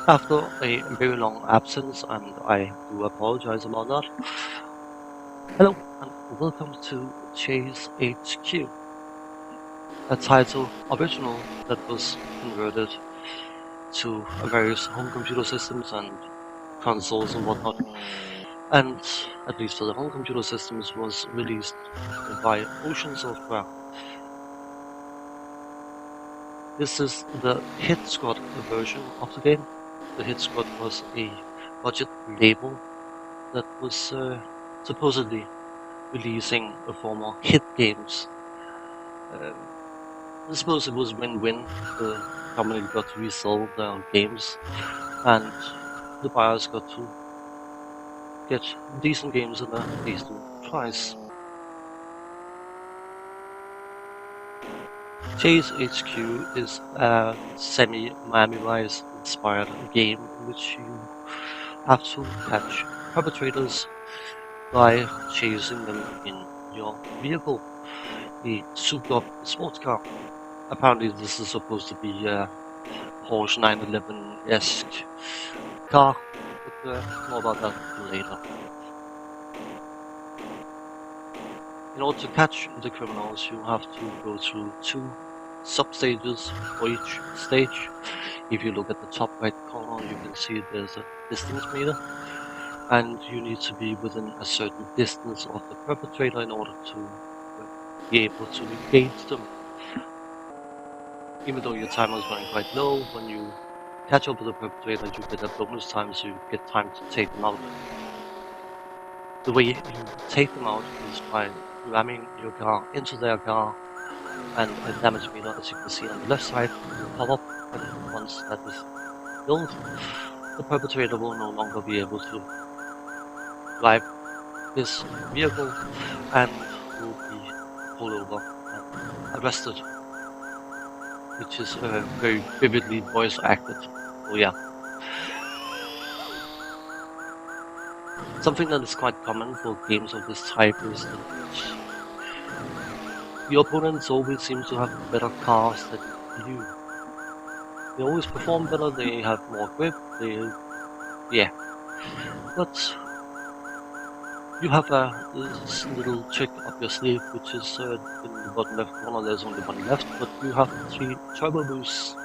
After a very long absence, and I do apologize about that. Hello, and welcome to Chase HQ, a Taito original that was converted to various home computer systems and consoles and whatnot, and at least for the home computer systems was released by Ocean Software. This is the Hit Squad version of the game. The Hit Squad was a budget label that was supposedly releasing the former hit games. I suppose it was win-win. The company got to resell their games, and the buyers got to get decent games at a decent price. Chase HQ is a semi-Miami Vice inspired game in which you have to catch perpetrators by chasing them in your vehicle, a souped-up sports car. Apparently this is supposed to be a Porsche 911-esque car, but more about that later. In order to catch the criminals, you have to go through 2 sub-stages for each stage. If you look at the top right corner, you can see there's a distance meter, and you need to be within a certain distance of the perpetrator in order to be able to engage them. Even though your timer is running quite low, when you catch up with the perpetrator, you get a bonus time, so you get time to take them out. The way you take them out is by ramming your car into their car, and a damage meter, as you can see on the left side, will pop up, and once that is filled, the perpetrator will no longer be able to drive his vehicle and will be pulled over and arrested, which is very vividly voice acted. Oh yeah. Something that is quite common for games of this type is that your opponents always seem to have better cars than you. They always perform better, they have more grip, yeah. But you have this little trick up your sleeve, which is in the bottom left corner. There's only one left, but you have 3 turbo boosts,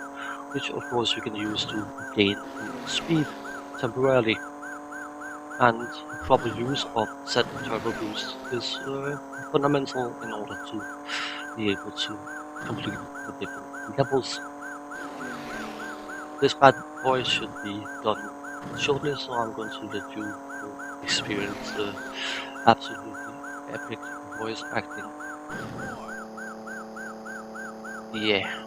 which of course you can use to gain speed temporarily. And proper use of said turbo boost is fundamental in order to be able to complete the different levels. This bad boy should be done shortly, so I'm going to let you experience the absolutely epic voice acting. Yeah.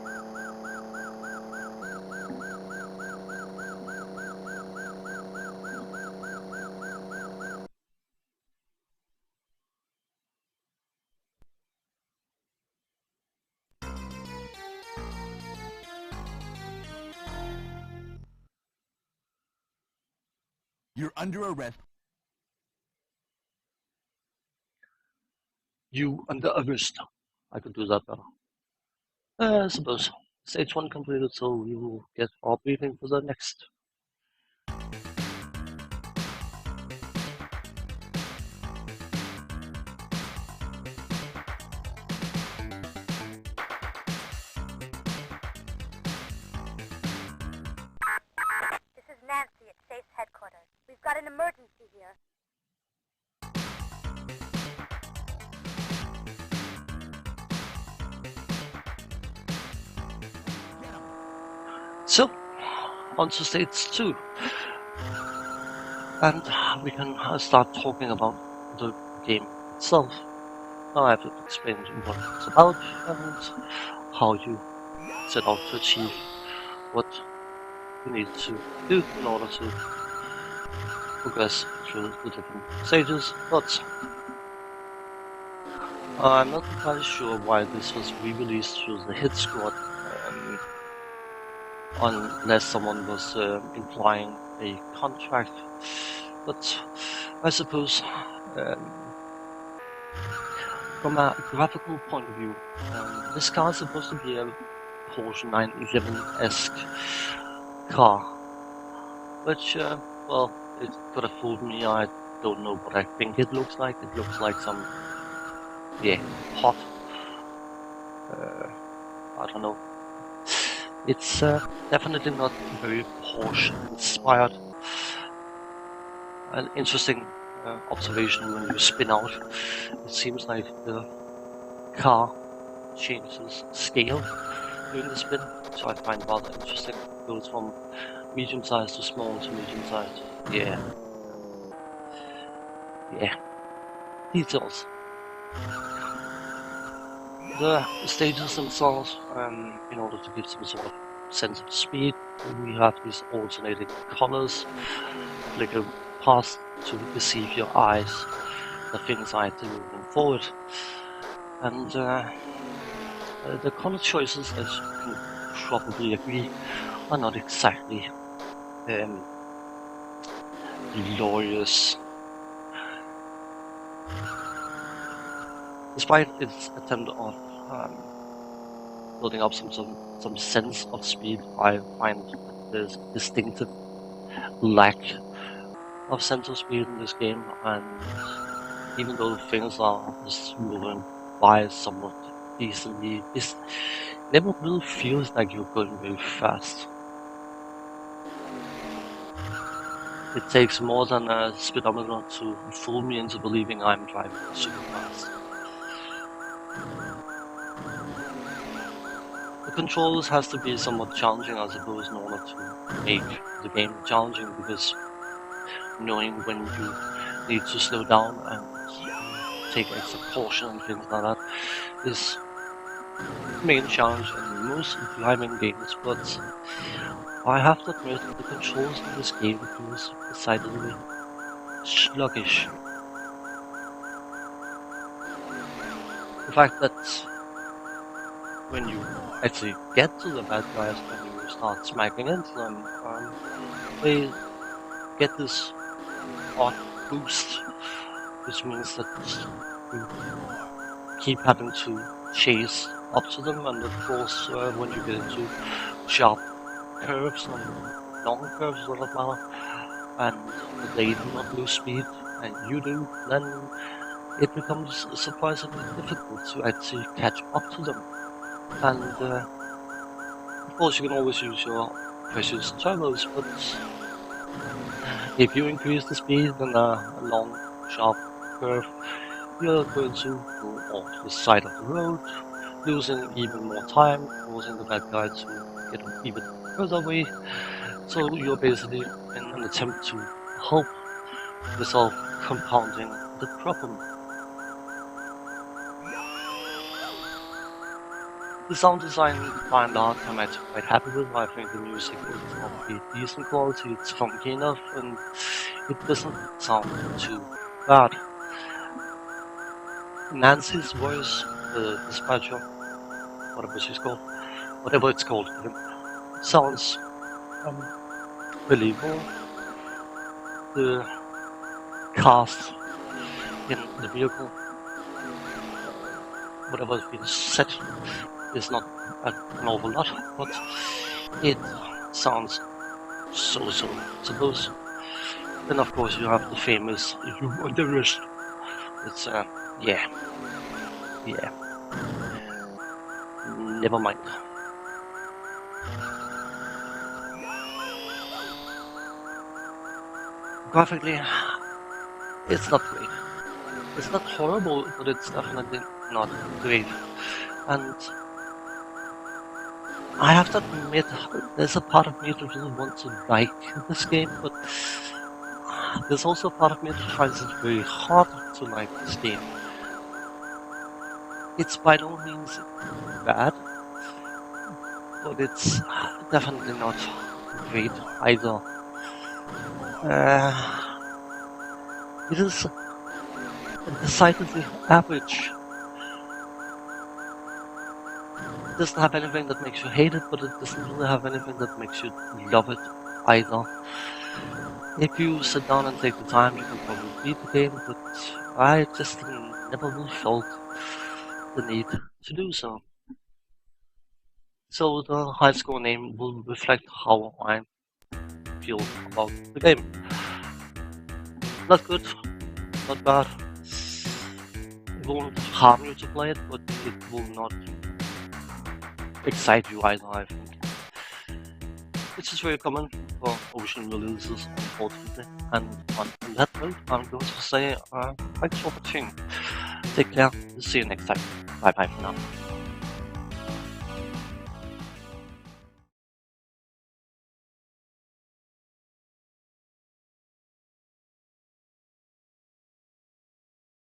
You're under arrest. You under arrest. I could do that better. I suppose. Stage 1 completed, so we will get our briefing for the next. This is Nancy at Chase headquarters. We've got an emergency here. So, on to stage 2. And we can start talking about the game itself. Now I have to explain what it's about and how you set out to achieve what you need to do in order to progress through the different stages, but I'm not entirely sure why this was re-released through the Hit Squad, unless someone was implying a contract, but I suppose from a graphical point of view, this car is supposed to be a Porsche 911-esque car, which, well, it could have fooled me. I don't know what I think it looks like. It looks like some, yeah, pot. I don't know. It's definitely not very Porsche inspired. An interesting observation when you spin out. It seems like the car changes scale during the spin, so I find rather interesting. It goes from medium size to small to medium size. Yeah. Yeah. Details. The stages themselves, in order to give some sort of sense of speed, we have these alternating colors, flicker past to deceive your eyes, the things I do moving forward. And the color choices, as you can probably agree, are not exactly glorious. Despite its attempt of building up some sense of speed, I find there's distinctive lack of sense of speed in this game, and even though things are just moving by somewhat decently, it never really feels like you're going very fast. It takes more than a speedometer to fool me into believing I'm driving super fast. The controls has to be somewhat challenging, I suppose, in order to make the game challenging, because knowing when you need to slow down and take extra caution and things like that is the main challenge in most driving games, but I have to admit the controls in this game feels decidedly sluggish. The fact that when you actually get to the bad guys, when you start smacking into them, they get this odd boost, which means that you keep having to chase up to them, and of course when you get into sharp curves and long curves for that matter, and they do not lose speed and you do, then it becomes surprisingly difficult to actually catch up to them. And of course you can always use your precious turbos, but if you increase the speed in a long sharp curve, you're going to go off the side of the road, losing even more time, causing the bad guy to get even further away. So you're basically in an attempt to help yourself, compounding the problem. The sound design, by and large, I'm actually quite happy with. I think the music is of a decent quality, it's funky enough, and it doesn't sound too bad. Nancy's voice, the dispatcher, whatever it's called, sounds believable. The cast in the vehicle, whatever has been said, is not an awful lot, but it sounds so, suppose. Then of course you have the famous "you on the wrist." It's yeah. Never mind. Graphically, it's not great. It's not horrible, but it's definitely not great. And I have to admit, there's a part of me that really wants to like this game, but there's also a part of me that finds it very hard to like this game. It's by no means bad, but it's definitely not great either. It is decidedly average. It doesn't have anything that makes you hate it, but it doesn't really have anything that makes you love it either. If you sit down and take the time, you can probably beat the game, but I just never really felt the need to do so. So the high score name will reflect how I'm feel about the game. Not good, not bad. It won't harm you to play it, but it will not excite you either, I think. This is very common for Ocean releases, unfortunately. And on that note, I'm going to say thanks for watching. Take care, see you next time. Bye bye for now.